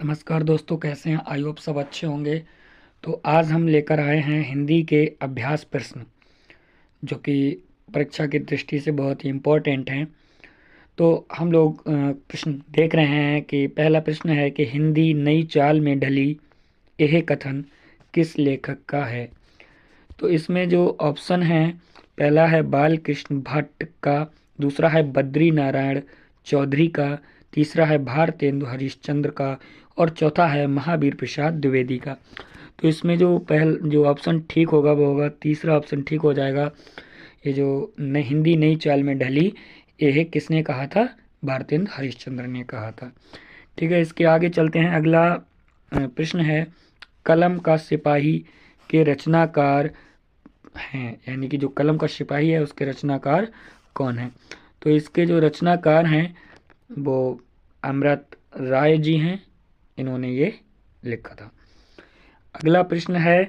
नमस्कार दोस्तों, कैसे हैं? आई होप सब अच्छे होंगे। तो आज हम लेकर आए हैं हिंदी के अभ्यास प्रश्न, जो कि परीक्षा की दृष्टि से बहुत ही इम्पोर्टेंट हैं। तो हम लोग प्रश्न देख रहे हैं कि पहला प्रश्न है कि हिंदी नई चाल में ढली, यह कथन किस लेखक का है? तो इसमें जो ऑप्शन है, पहला है बाल कृष्ण भट्ट का, दूसरा है बद्री नारायण चौधरी का, तीसरा है भारतेंदु हरिश्चंद्र का और चौथा है महावीर प्रसाद द्विवेदी का। तो इसमें जो ऑप्शन ठीक होगा वो होगा तीसरा ऑप्शन ठीक हो जाएगा। ये जो हिंदी नई चाल में ढली, ये किसने कहा था? भारतेंदु हरिश्चंद्र ने कहा था। ठीक है, इसके आगे चलते हैं। अगला प्रश्न है, कलम का सिपाही के रचनाकार हैं, यानी कि जो कलम का सिपाही है उसके रचनाकार कौन है? तो इसके जो रचनाकार हैं वो अमृत राय जी हैं, इन्होंने ये लिखा था। अगला प्रश्न है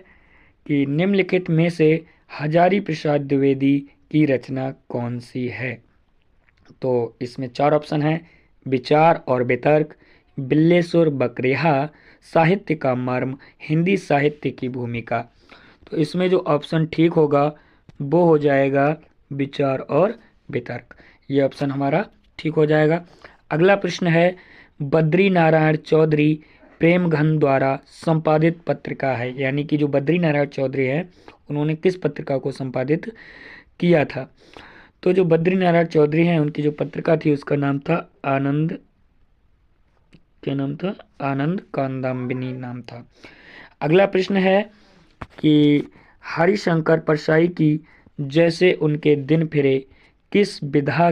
कि निम्नलिखित में से हजारी प्रसाद द्विवेदी की रचना कौन सी है? तो इसमें चार ऑप्शन है, विचार और वितर्क, बिल्लेश्वर बकरेहा, साहित्य का मर्म, हिंदी साहित्य की भूमिका। तो इसमें जो ऑप्शन ठीक होगा वो हो जाएगा विचार और वितर्क। ये ऑप्शन हमारा ठीक हो जाएगा। अगला प्रश्न है, बद्री नारायण चौधरी प्रेमघन द्वारा संपादित पत्रिका है, यानी कि जो बद्री नारायण चौधरी है उन्होंने किस पत्रिका को संपादित किया था? तो जो बद्री नारायण चौधरी हैं उनकी जो पत्रिका थी उसका नाम था आनंद, क्या नाम था? आनंद कांदाबिनी नाम था। अगला प्रश्न है कि हरिशंकर परसाई की जैसे उनके दिन फिरे किस विधा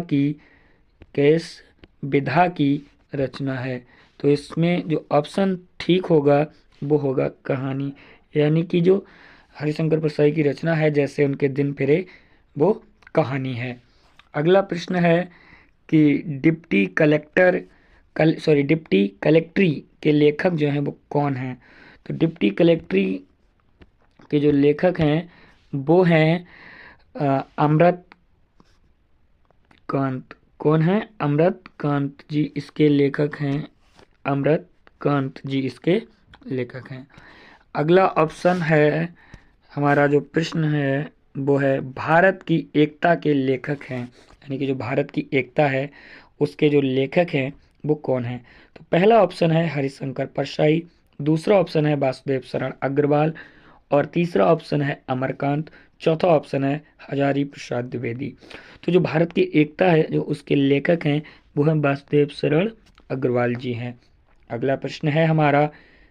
की रचना है? तो इसमें जो ऑप्शन ठीक होगा वो होगा कहानी, यानी कि जो हरिशंकर परसाई की रचना है जैसे उनके दिन फिरे वो कहानी है। अगला प्रश्न है कि डिप्टी कलेक्ट्री के लेखक जो हैं वो कौन हैं? तो डिप्टी कलेक्ट्री के जो लेखक हैं वो हैं अमृत कांत। कौन है? अमृत कांत जी इसके लेखक हैं। अमृत कांत जी इसके लेखक हैं। अगला ऑप्शन है, हमारा जो प्रश्न है वो है भारत की एकता के लेखक हैं, यानी कि जो भारत की एकता है उसके जो लेखक हैं वो कौन है? तो पहला ऑप्शन है हरिशंकर परसाई, दूसरा ऑप्शन है वासुदेव शरण अग्रवाल और तीसरा ऑप्शन है अमरकांत, चौथा ऑप्शन है हजारी प्रसाद द्विवेदी। तो जो भारत की एकता है जो उसके लेखक हैं वो हैं वासुदेव शरण अग्रवाल जी हैं। अगला प्रश्न है हमारा,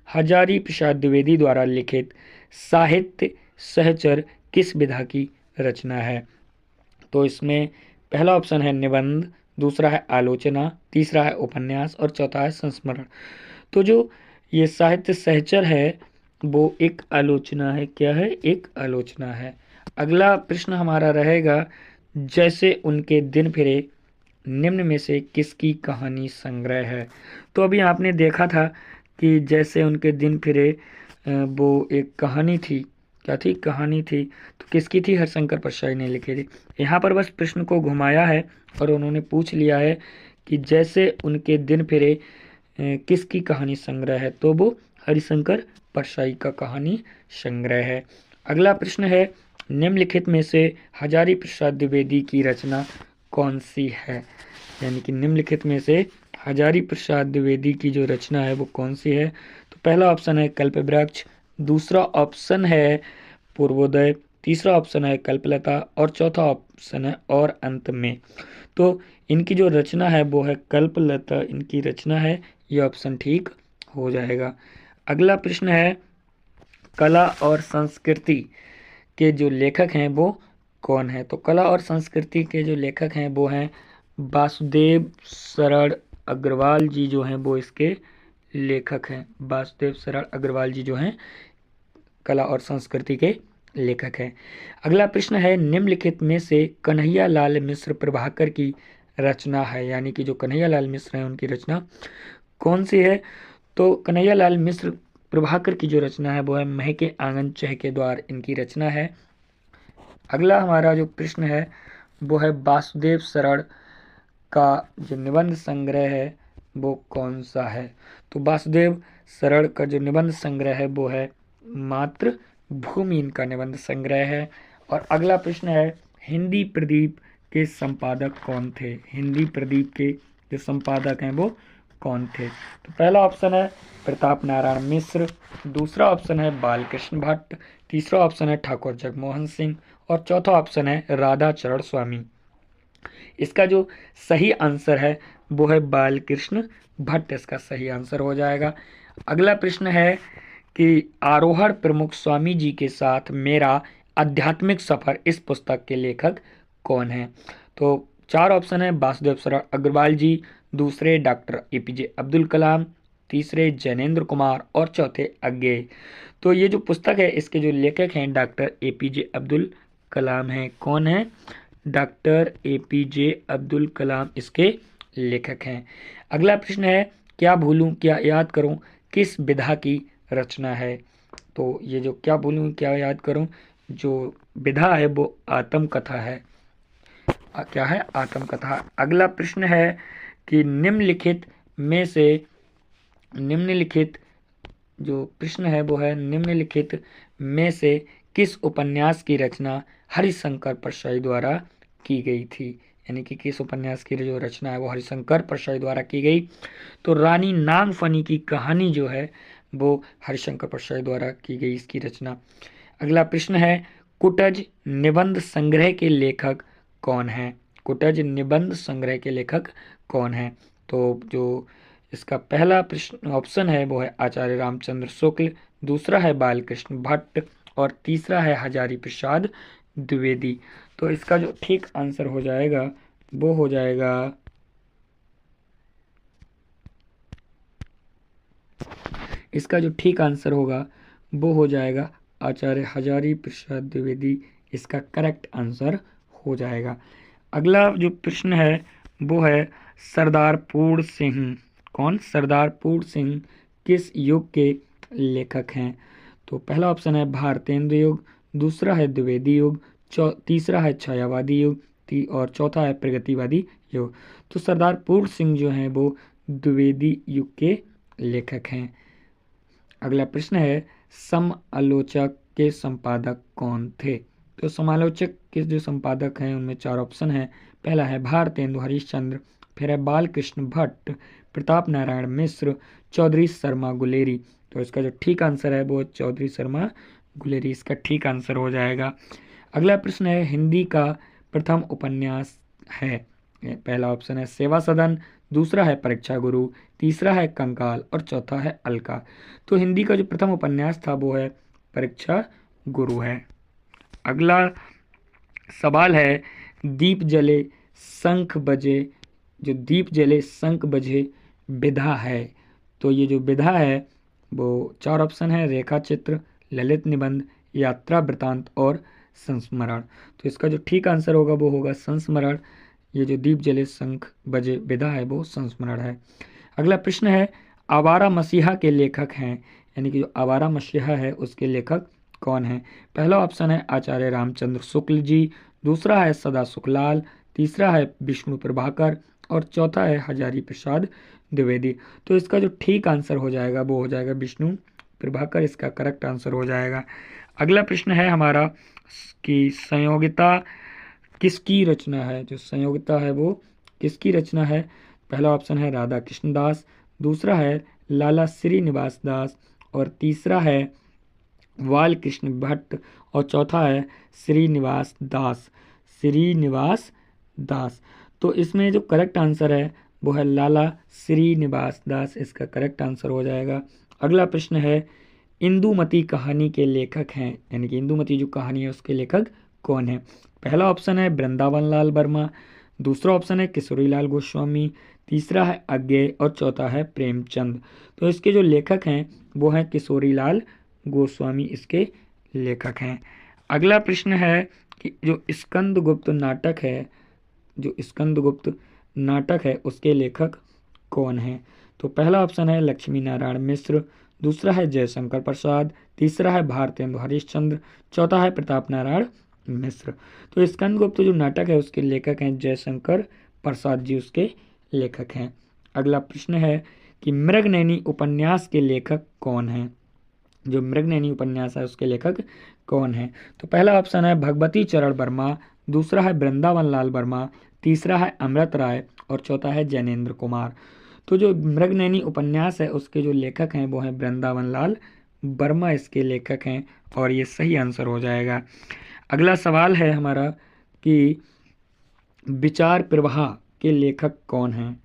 हजारी प्रसाद द्विवेदी द्वारा लिखित साहित्य सहचर किस विधा की रचना है? तो इसमें पहला ऑप्शन है निबंध, दूसरा है आलोचना, तीसरा है उपन्यास और चौथा है संस्मरण। तो जो ये साहित्य सहचर है वो एक आलोचना है। क्या है? एक आलोचना है। अगला प्रश्न हमारा रहेगा, जैसे उनके दिन फिरे निम्न में से किसकी कहानी संग्रह है? तो अभी आपने देखा था कि जैसे उनके दिन फिरे वो एक कहानी थी। क्या थी? कहानी थी। तो किसकी थी? हरिशंकर परसाई ने लिखी थी। यहाँ पर बस प्रश्न को घुमाया है और उन्होंने पूछ लिया है कि जैसे उनके दिन फिरे किसकी कहानी संग्रह है? तो वो हरिशंकर परसाई का कहानी संग्रह है। अगला प्रश्न है, निम्नलिखित में से हजारी प्रसाद द्विवेदी की रचना कौन सी है? यानी कि निम्नलिखित में से हजारी प्रसाद द्विवेदी की जो रचना है वो कौन सी है? तो पहला ऑप्शन है कल्पवृक्ष, दूसरा ऑप्शन है पूर्वोदय, तीसरा ऑप्शन है कल्पलता और चौथा ऑप्शन है और अंत में। तो इनकी जो रचना है वो है कल्पलता, इनकी रचना है। ये ऑप्शन ठीक हो जाएगा। अगला प्रश्न है, कला और संस्कृति के जो लेखक हैं वो कौन है? तो कला और संस्कृति के जो लेखक हैं वो हैं वासुदेव शरण अग्रवाल जी, जो हैं वो इसके लेखक हैं। वासुदेव शरण अग्रवाल जी जो हैं कला और संस्कृति के लेखक हैं। अगला प्रश्न है, निम्नलिखित में से कन्हैया लाल मिश्र प्रभाकर की रचना है, यानी कि जो कन्हैया लाल मिश्र हैं उनकी रचना कौन सी है? तो कन्हैया लाल मिश्र प्रभाकर की जो रचना है वो है महके आंगन चहके द्वार, इनकी रचना है। अगला हमारा जो प्रश्न है वो है वासुदेव शरण का जो निबंध संग्रह है वो कौन सा है? तो वासुदेव सरड़ का जो निबंध संग्रह है वो है मातृभूमि, इनका निबंध संग्रह है। और अगला प्रश्न है, हिंदी प्रदीप के संपादक कौन थे? हिंदी प्रदीप के जो संपादक हैं वो कौन थे? तो पहला ऑप्शन है प्रताप नारायण मिश्र, दूसरा ऑप्शन है बालकृष्ण भट्ट, तीसरा ऑप्शन है ठाकुर जगमोहन सिंह और चौथा ऑप्शन है राधा चरण स्वामी। इसका जो सही आंसर है वो है बालकृष्ण भट्ट, इसका सही आंसर हो जाएगा। अगला प्रश्न है कि आरोहण प्रमुख स्वामी जी के साथ मेरा आध्यात्मिक सफर, इस पुस्तक के लेखक कौन है? तो चार ऑप्शन है वासुदेव सरड़ अग्रवाल जी, दूसरे डॉक्टर एपीजे अब्दुल कलाम, तीसरे जैनेन्द्र कुमार और चौथे अज्ञेय। तो ये जो पुस्तक है इसके जो लेखक हैं डॉक्टर एपीजे अब्दुल कलाम हैं। कौन है? डॉक्टर एपीजे अब्दुल कलाम इसके लेखक हैं। अगला प्रश्न है, क्या भूलूं क्या याद करूं किस विधा की रचना है? तो ये जो क्या भूलूं क्या याद करूं जो विधा है वो आत्मकथा है। क्या है? आत्मकथा। अगला प्रश्न है कि निम्नलिखित में से, निम्नलिखित जो प्रश्न है वो है निम्नलिखित में से किस उपन्यास की रचना हरिशंकर परशाई द्वारा की गई थी? यानी कि किस उपन्यास की जो रचना है वो हरिशंकर परशाई द्वारा की गई? तो रानी नागफनी की कहानी जो है वो हरिशंकर परशाई द्वारा की गई इसकी रचना। अगला प्रश्न है, कुटज निबंध संग्रह के लेखक कौन है? कुटज निबंध संग्रह के लेखक कौन है? तो जो इसका पहला प्रश्न ऑप्शन है वो है आचार्य रामचंद्र शुक्ल, दूसरा है बालकृष्ण भट्ट और तीसरा है हजारी प्रसाद द्विवेदी। तो इसका जो ठीक आंसर हो जाएगा वो हो जाएगा इसका जो ठीक आंसर होगा वो हो जाएगा आचार्य हजारी प्रसाद द्विवेदी, इसका करेक्ट आंसर हो जाएगा। अगला जो प्रश्न है वो है सरदार पूर्ण सिंह। कौन? सरदार पूर्ण सिंह किस युग के लेखक हैं? तो पहला ऑप्शन है भारतेंदु युग, दूसरा है द्विवेदी युग, तीसरा है छायावादी युग और चौथा है प्रगतिवादी युग। तो सरदार पूर्ण सिंह जो हैं वो द्विवेदी युग के लेखक हैं। अगला प्रश्न है, समालोचक के संपादक कौन थे? तो समालोचक के जो संपादक हैं उनमें चार ऑप्शन है। पहला है भारतेंदु हरिश्चंद्र, फिर है बालकृष्ण भट्ट, प्रताप नारायण मिश्र, चौधरी शर्मा गुलेरी। तो इसका जो ठीक आंसर है वो चौधरी शर्मा गुलेरी, इसका ठीक आंसर हो जाएगा। अगला प्रश्न है, हिंदी का प्रथम उपन्यास है। पहला ऑप्शन है सेवा सदन, दूसरा है परीक्षा गुरु, तीसरा है कंकाल और चौथा है अलका। तो हिंदी का जो प्रथम उपन्यास था वो है परीक्षा गुरु है। अगला सवाल है, दीप जले शंख बजे, जो दीप जले शंख बजे विधा है। तो ये जो विधा है वो चार ऑप्शन है, रेखा चित्र, ललित निबंध, यात्रा वृतांत और संस्मरण। तो इसका जो ठीक आंसर होगा वो होगा संस्मरण। ये जो दीप जले शंख बजे विधा है वो संस्मरण है। अगला प्रश्न है, आवारा मसीहा के लेखक हैं, यानी कि जो आवारा मसीहा है उसके लेखक कौन है? पहला ऑप्शन है आचार्य रामचंद्र शुक्ल जी, दूसरा है सदा सुखलाल, तीसरा है विष्णु प्रभाकर और चौथा है हजारी प्रसाद द्विवेदी। तो इसका जो ठीक आंसर हो जाएगा वो हो जाएगा विष्णु प्रभाकर, इसका करेक्ट आंसर हो जाएगा। अगला प्रश्न है हमारा कि संयोगिता किसकी रचना है? जो संयोगिता है वो किसकी रचना है? पहला ऑप्शन है राधा कृष्ण दास, दूसरा है लाला श्रीनिवास दास और तीसरा है बाल कृष्ण भट्ट और चौथा है श्रीनिवास दास, श्रीनिवास दास। तो इसमें जो करेक्ट आंसर है वो है लाला श्रीनिवास दास, इसका करेक्ट आंसर हो जाएगा। अगला प्रश्न है, इंदुमती कहानी के लेखक हैं, यानी कि इंदुमती जो कहानी है उसके लेखक कौन है? पहला ऑप्शन है वृंदावन लाल वर्मा, दूसरा ऑप्शन है किशोरीलाल गोस्वामी, तीसरा है अज्ञेय और चौथा है प्रेमचंद। तो इसके जो लेखक हैं वो हैं किशोरीलाल गोस्वामी, इसके लेखक हैं। अगला प्रश्न है कि जो स्कंदगुप्त नाटक है, जो स्कंदगुप्त नाटक है उसके लेखक कौन हैं? तो पहला ऑप्शन है लक्ष्मी नारायण मिश्र, दूसरा है जयशंकर प्रसाद, तीसरा है भारतेंदु हरिश्चंद्र, चौथा है प्रताप नारायण मिश्र। तो स्कंदगुप्त जो नाटक है उसके लेखक हैं जयशंकर प्रसाद जी, उसके लेखक हैं। अगला प्रश्न है कि मृगनयनी उपन्यास के लेखक कौन हैं? जो मृगनयनी उपन्यास है उसके लेखक कौन है? तो पहला ऑप्शन है भगवती चरण वर्मा, दूसरा है वृंदावन लाल वर्मा, तीसरा है अमृत राय और चौथा है जैनेन्द्र कुमार। तो जो मृगनयनी उपन्यास है उसके जो लेखक हैं वो हैं वृंदावन लाल वर्मा, इसके लेखक हैं और ये सही आंसर हो जाएगा। अगला सवाल है हमारा कि विचार प्रवाह के लेखक कौन हैं?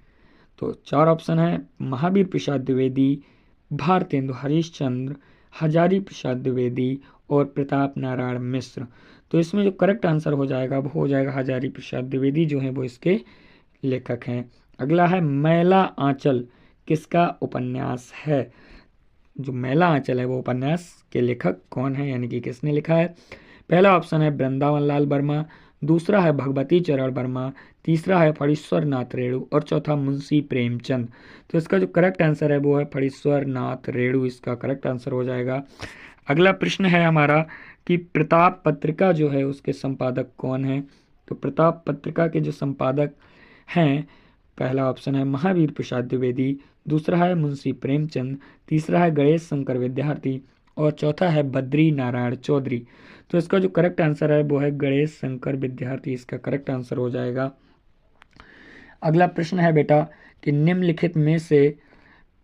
तो चार ऑप्शन है महावीर प्रसाद द्विवेदी, भारतेंदु हरिश्चंद्र, हजारी प्रसाद द्विवेदी और प्रताप नारायण मिश्र। तो इसमें जो करेक्ट आंसर हो जाएगा वो हो जाएगा हजारी प्रसाद द्विवेदी, जो हैं वो इसके लेखक हैं। अगला है मैला आंचल किसका उपन्यास है? जो मैला आंचल है वो उपन्यास के लेखक कौन है, यानी कि किसने लिखा है? पहला ऑप्शन है वृंदावन लाल वर्मा, दूसरा है भगवती चरण वर्मा, तीसरा है फणीश्वर नाथ रेणु और चौथा मुंशी प्रेमचंद। तो इसका जो करेक्ट आंसर है वो है फणीश्वर नाथ रेणु, इसका करेक्ट आंसर हो जाएगा। अगला प्रश्न है हमारा कि प्रताप पत्रिका जो है उसके संपादक कौन है? तो प्रताप पत्रिका के जो संपादक हैं, पहला ऑप्शन है महावीर प्रसाद द्विवेदी, दूसरा है मुंशी प्रेमचंद, तीसरा है गणेश शंकर विद्यार्थी और चौथा है बद्री नारायण चौधरी। तो इसका जो करेक्ट आंसर है वो है गणेश शंकर विद्यार्थी, इसका करेक्ट आंसर हो जाएगा। अगला प्रश्न है बेटा कि निम्नलिखित में से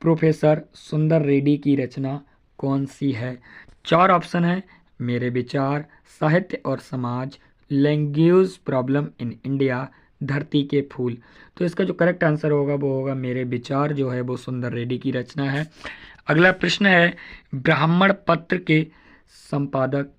प्रोफेसर सुंदर रेड्डी की रचना कौन सी है? चार ऑप्शन है मेरे विचार, साहित्य और समाज, लैंग्वेज प्रॉब्लम इन इंडिया, धरती के फूल। तो इसका जो करेक्ट आंसर होगा वो होगा मेरे विचार, जो है वो सुंदर रेड्डी की रचना है। अगला प्रश्न है ब्राह्मण पत्र के संपादक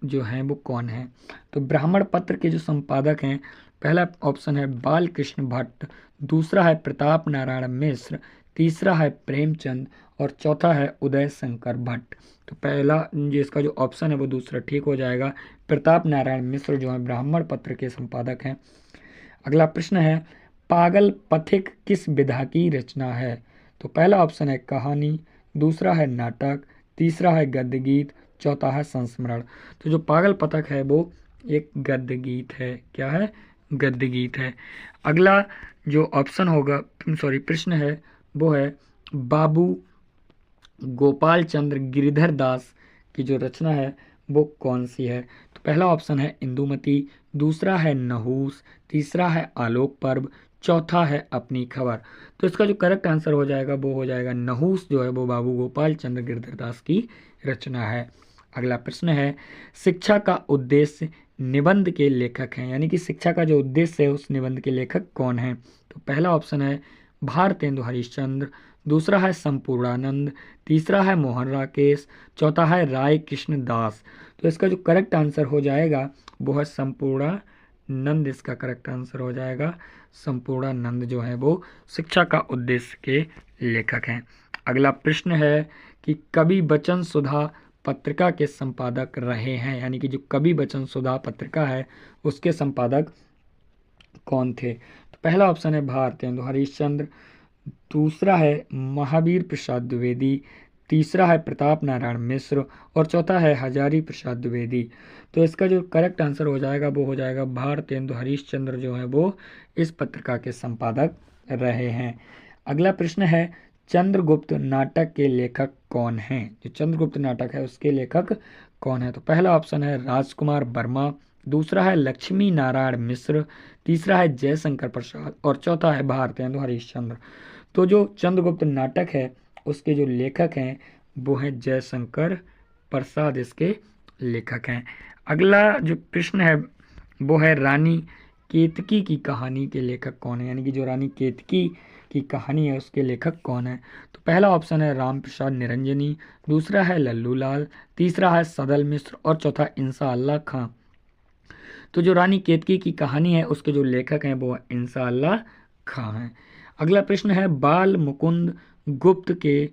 जो हैं वो कौन है? तो ब्राह्मण पत्र के जो संपादक हैं, पहला ऑप्शन है बालकृष्ण भट्ट, दूसरा है प्रताप नारायण मिश्र, तीसरा है प्रेमचंद और चौथा है उदय शंकर भट्ट। तो पहला जो इसका जो ऑप्शन है वो दूसरा ठीक हो जाएगा, प्रताप नारायण मिश्र जो है ब्राह्मण पत्र के संपादक हैं। अगला प्रश्न है पागल पथिक किस विधा की रचना है? तो पहला ऑप्शन है कहानी, दूसरा है नाटक, तीसरा है गद्य गीत, चौथा है संस्मरण। तो जो पागल पथिक है वो एक गद्य गीत है। क्या है? गद्य गीत है। अगला जो ऑप्शन होगा प्रश्न है वो है बाबू गोपाल चंद्र गिरिधर दास की जो रचना है वो कौन सी है? तो पहला ऑप्शन है इंदुमती, दूसरा है नहूस, तीसरा है आलोक पर्व, चौथा है अपनी खबर। तो इसका जो करेक्ट आंसर हो जाएगा वो हो जाएगा नहूस, जो है वो बाबू गोपाल चंद्र गिरिधर दास की रचना है। अगला प्रश्न है शिक्षा का उद्देश्य निबंध के लेखक हैं, यानी कि शिक्षा का जो उद्देश्य है उस निबंध के लेखक कौन है? तो पहला ऑप्शन है भारतेंदु हरिश्चंद्र, दूसरा है संपूर्णानंद, तीसरा है मोहन राकेश, चौथा है राय कृष्ण दास। तो इसका जो करेक्ट आंसर हो जाएगा वो है संपूर्णानंद, इसका करेक्ट आंसर हो जाएगा संपूर्णानंद, जो है वो शिक्षा का उद्देश्य के लेखक हैं। अगला प्रश्न है कि कवि वचन सुधा पत्रिका के संपादक रहे हैं, यानी कि जो कवि वचन सुधा पत्रिका है उसके संपादक कौन थे? तो पहला ऑप्शन है भारतेंदु हरिश्चंद्र, दूसरा है महावीर प्रसाद द्विवेदी, तीसरा है प्रताप नारायण मिश्र और चौथा है हजारी प्रसाद द्विवेदी। तो इसका जो करेक्ट आंसर हो जाएगा वो हो जाएगा भारतेंदु हरिश्चंद्र, जो है वो इस पत्रिका के संपादक रहे हैं। अगला प्रश्न है चंद्रगुप्त नाटक के लेखक कौन हैं? जो चंद्रगुप्त नाटक है उसके लेखक कौन है? तो पहला ऑप्शन है राजकुमार वर्मा, दूसरा है लक्ष्मी नारायण मिश्र, तीसरा है जयशंकर प्रसाद और चौथा है भारतेंदु हरिश्चंद्र। तो जो चंद्रगुप्त नाटक है उसके जो लेखक हैं वो हैं जयशंकर प्रसाद, इसके लेखक हैं। अगला जो प्रश्न है वो है रानी केतकी की कहानी के लेखक कौन है, यानी कि जो रानी केतकी की कहानी है उसके लेखक कौन है? तो पहला ऑप्शन है राम प्रसाद निरंजनी, दूसरा है लल्लू लाल, तीसरा है सदल मिश्र और चौथा इंसा अल्लाह खां। तो जो रानी केतकी की कहानी है उसके जो लेखक हैं वो इंसा अल्लाह खां हैं। अगला प्रश्न है बाल मुकुंद गुप्त के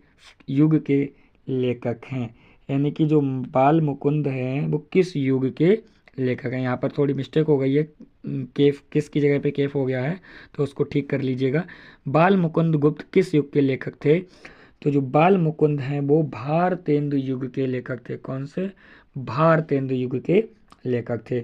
युग के लेखक हैं, यानी कि जो बाल मुकुंद हैं वो किस युग के लेखक हैं? यहाँ पर थोड़ी मिस्टेक हो गई है, केफ किसकी जगह पे केफ हो गया है, तो उसको ठीक कर लीजिएगा। बाल मुकुंद गुप्त किस युग के लेखक थे? तो जो बाल मुकुंद हैं वो भारतेंदु युग के लेखक थे। कौन से? भारतेंदु युग के लेखक थे।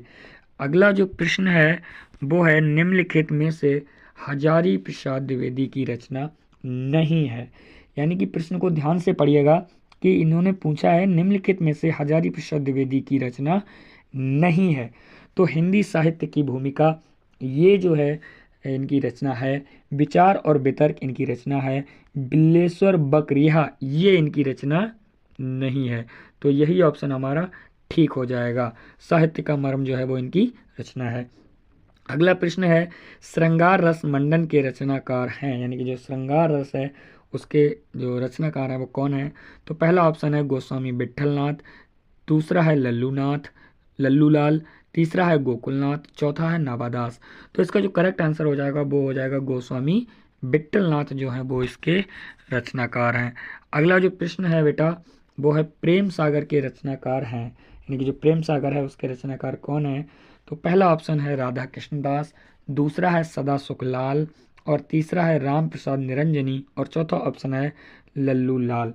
अगला जो प्रश्न है वो है निम्नलिखित में से हजारी प्रसाद द्विवेदी की रचना नहीं है। यानी कि प्रश्न को ध्यान से पढ़िएगा कि इन्होंने पूछा है निम्नलिखित में से हजारी प्रसाद द्विवेदी की रचना नहीं है। तो हिंदी साहित्य की भूमिका, ये जो है इनकी रचना है। विचार और वितर्क इनकी रचना है। बिल्लेश्वर बकरिया, ये इनकी रचना नहीं है। तो यही ऑप्शन हमारा ठीक हो जाएगा। साहित्य का मर्म जो है वो इनकी रचना है। अगला प्रश्न है, श्रृंगार रस मंडन के रचनाकार हैं, यानी कि जो श्रृंगार रस है उसके जो रचनाकार है वो कौन है। तो पहला ऑप्शन है गोस्वामी विट्ठलनाथ, दूसरा है लल्लूलाल, तीसरा है गोकुलनाथ, चौथा है नाभादास। तो इसका जो करेक्ट आंसर हो जाएगा वो हो जाएगा गोस्वामी विट्ठलनाथ जो है वो इसके रचनाकार हैं। अगला जो प्रश्न है बेटा वो है प्रेम सागर के रचनाकार हैं, यानी कि जो प्रेम सागर है उसके रचनाकार कौन है। तो पहला ऑप्शन है राधा कृष्णदास, दूसरा है सदा सुखलाल, और तीसरा है राम प्रसाद निरंजनी, और चौथा ऑप्शन है लल्लू लाल।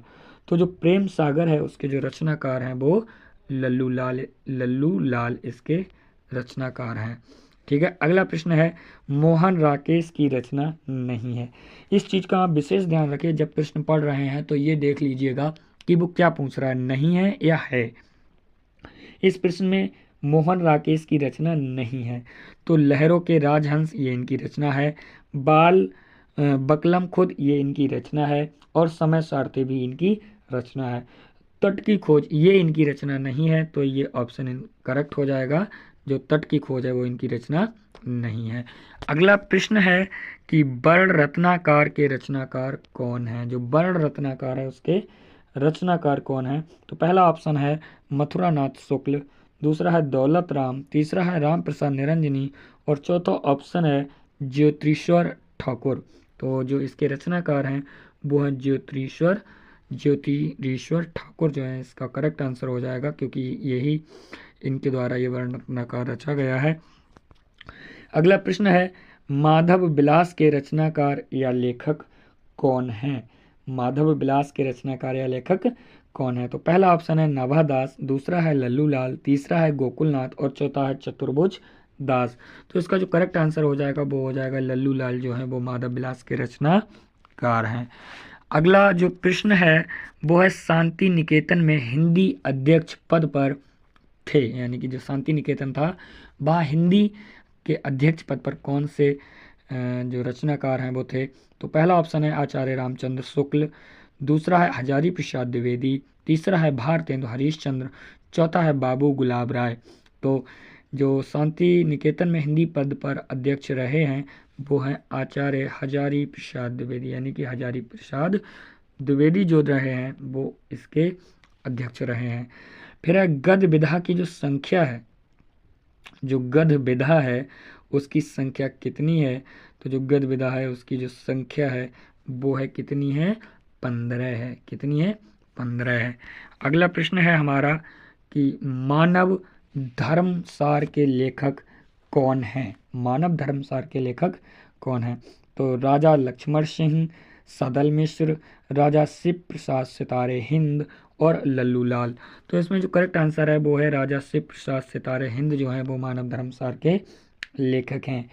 तो जो प्रेम सागर है उसके जो रचनाकार हैं वो लल्लू लाल इसके रचनाकार हैं। ठीक है। अगला प्रश्न है मोहन राकेश की रचना नहीं है। इस चीज़ का आप विशेष ध्यान रखिए, जब प्रश्न पढ़ रहे हैं तो ये देख लीजिएगा कि वो क्या पूछ रहा है, नहीं है या है। इस प्रश्न में मोहन राकेश की रचना नहीं है। तो लहरों के राजहंस ये इनकी रचना है। बाल बकलम खुद ये इनकी रचना है, और समय सारथी भी इनकी रचना है। तट की खोज ये इनकी रचना नहीं है, तो ये ऑप्शन करेक्ट हो जाएगा। जो तट की खोज है वो इनकी रचना नहीं है। अगला प्रश्न है कि वर्ण रत्नाकर के रचनाकार कौन है। जो वर्ण रत्नाकर है उसके रचनाकार कौन है। तो पहला ऑप्शन है मथुरानाथ शुक्ल, दूसरा है दौलत राम, तीसरा है राम प्रसाद निरंजनी, और चौथा ऑप्शन है ज्योतिरीश्वर ठाकुर। तो जो इसके रचनाकार हैं वो हैं ज्योतिरीश्वर ठाकुर जो है इसका करेक्ट आंसर हो जाएगा, क्योंकि यही इनके द्वारा ये वर्णनाकार रचा गया है। अगला प्रश्न है माधव विलास के रचनाकार या लेखक कौन है। माधव विलास के रचनाकार या लेखक कौन है। तो पहला ऑप्शन है नाभादास, दूसरा है लल्लूलाल, तीसरा है गोकुलनाथ, और चौथा है चतुर्भुज दास। तो इसका जो करेक्ट आंसर हो जाएगा वो हो जाएगा लल्लूलाल जो है वो माधव विलास के रचनाकार हैं। अगला जो प्रश्न है वो है शांति निकेतन में हिंदी अध्यक्ष पद पर थे, यानी कि जो शांति निकेतन था वह हिंदी के अध्यक्ष पद पर कौन से जो रचनाकार हैं वो थे। तो पहला ऑप्शन है आचार्य रामचंद्र शुक्ल, दूसरा है हजारी प्रसाद द्विवेदी, तीसरा है भारतेंदु हरीशचंद्र, चौथा है बाबू गुलाब राय। तो जो शांति निकेतन में हिंदी पद पर अध्यक्ष रहे हैं वो हैं आचार्य हजारी प्रसाद द्विवेदी, यानी कि हजारी प्रसाद द्विवेदी जो रहे हैं वो इसके अध्यक्ष रहे हैं। फिर है गद्य विधा की जो संख्या है, जो गद्य विधा है उसकी संख्या कितनी है। तो जो गद्य विधा है उसकी जो संख्या है वो है कितनी है, 15 है। कितनी है, 15 है। अगला प्रश्न है हमारा कि मानव धर्मसार के लेखक कौन हैं। मानव धर्मसार के लेखक कौन हैं। तो राजा लक्ष्मण सिंह, सदल मिश्र, राजा शिव प्रसाद सितारे हिंद, और लल्लूलाल। तो इसमें जो करेक्ट आंसर है वो है राजा शिव प्रसाद सितारे हिंद जो है वो मानव धर्मसार के लेखक हैं।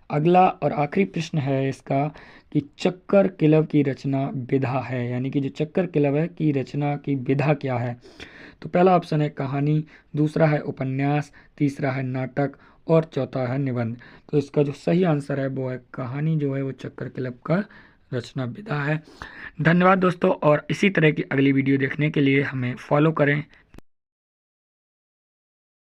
अगला और आखिरी प्रश्न है इसका कि चक्कर किलव की रचना विधा है, यानी कि जो चक्कर किलव है की रचना की विधा क्या है। तो पहला ऑप्शन है कहानी, दूसरा है उपन्यास, तीसरा है नाटक, और चौथा है निबंध। तो इसका जो सही आंसर है वो है कहानी जो है वो चक्कर किलव का रचना विधा है। धन्यवाद दोस्तों, और इसी तरह की अगली वीडियो देखने के लिए हमें फॉलो करें।